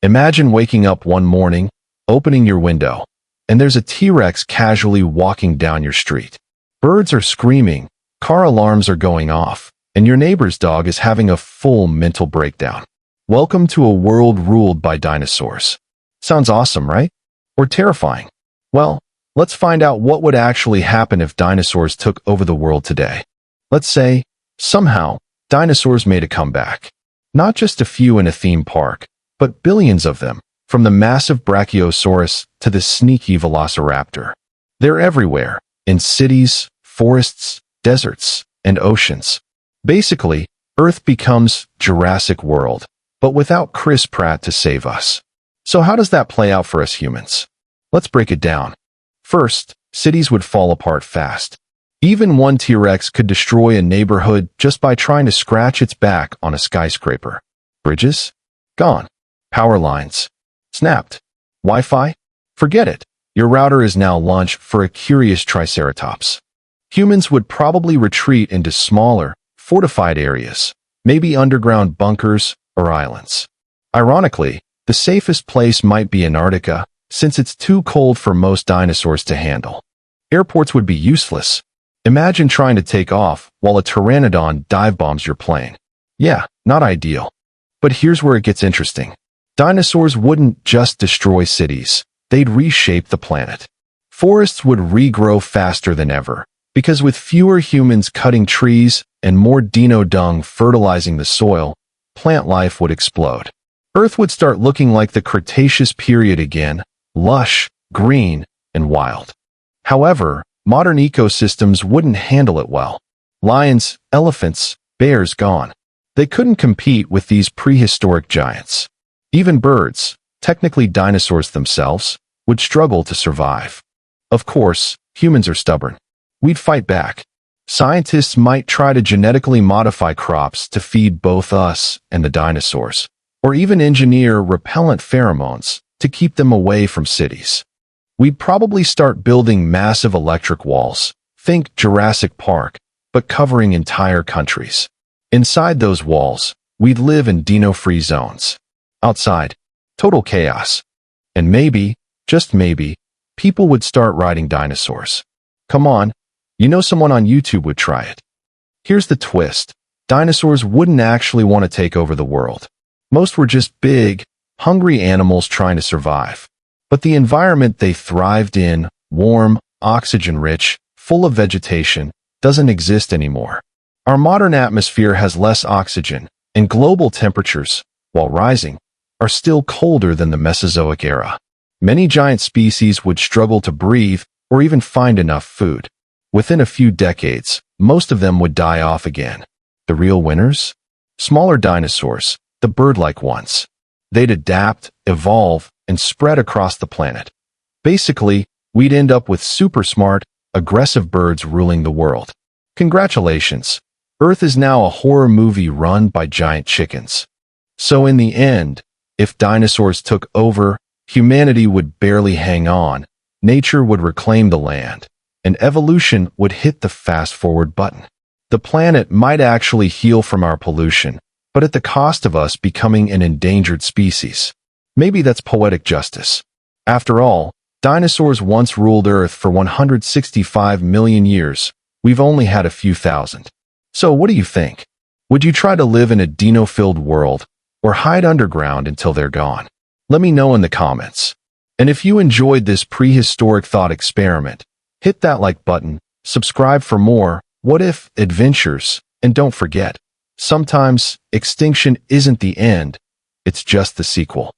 Imagine waking up one morning, opening your window, and there's a T-Rex casually walking down your street. Birds are screaming, car alarms are going off, and your neighbor's dog is having a full mental breakdown. Welcome to a world ruled by dinosaurs. Sounds awesome, right? Or terrifying? Well, let's find out what would actually happen if dinosaurs took over the world today. Let's say, somehow, dinosaurs made a comeback. Not just a few in a theme park, but billions of them, from the massive Brachiosaurus to the sneaky velociraptor. They're everywhere, in cities, forests, deserts, and oceans. Basically, Earth becomes Jurassic World, but without Chris Pratt to save us. So how does that play out for us humans? Let's break it down. First, cities would fall apart fast. Even one T-Rex could destroy a neighborhood just by trying to scratch its back on a skyscraper. Bridges? Gone. Power lines? Snapped. Wi-Fi? Forget it. Your router is now lunch for a curious triceratops. Humans would probably retreat into smaller, fortified areas, maybe underground bunkers or islands. Ironically, the safest place might be Antarctica, since it's too cold for most dinosaurs to handle. Airports would be useless. Imagine trying to take off while a Pteranodon dive bombs your plane. Yeah, not ideal. But here's where it gets interesting. Dinosaurs wouldn't just destroy cities, they'd reshape the planet. Forests would regrow faster than ever, because with fewer humans cutting trees and more dino dung fertilizing the soil, plant life would explode. Earth would start looking like the Cretaceous period again, lush, green, and wild. However, modern ecosystems wouldn't handle it well. Lions, elephants, bears gone. They couldn't compete with these prehistoric giants. Even birds, technically dinosaurs themselves, would struggle to survive. Of course, humans are stubborn. We'd fight back. Scientists might try to genetically modify crops to feed both us and the dinosaurs, or even engineer repellent pheromones to keep them away from cities. We'd probably start building massive electric walls, think Jurassic Park, but covering entire countries. Inside those walls, we'd live in dino-free zones. Outside, total chaos. And maybe, just maybe, people would start riding dinosaurs. Come on, you know someone on YouTube would try it. Here's the twist. Dinosaurs wouldn't actually want to take over the world. Most were just big, hungry animals trying to survive. But the environment they thrived in, warm, oxygen-rich, full of vegetation, doesn't exist anymore. Our modern atmosphere has less oxygen, and global temperatures, while rising, are still colder than the Mesozoic era. Many giant species would struggle to breathe or even find enough food. Within a few decades, most of them would die off again. The real winners? Smaller dinosaurs, the bird-like ones. They'd adapt, evolve, and spread across the planet. Basically, we'd end up with super smart, aggressive birds ruling the world. Congratulations! Earth is now a horror movie run by giant chickens. So in the end, if dinosaurs took over, humanity would barely hang on, nature would reclaim the land, and evolution would hit the fast-forward button. The planet might actually heal from our pollution, but at the cost of us becoming an endangered species. Maybe that's poetic justice. After all, dinosaurs once ruled Earth for 165 million years. We've only had a few thousand. So what do you think? Would you try to live in a dino-filled world, or hide underground until they're gone? Let me know in the comments. And if you enjoyed this prehistoric thought experiment, hit that like button, subscribe for more what if adventures, and don't forget, sometimes extinction isn't the end, it's just the sequel.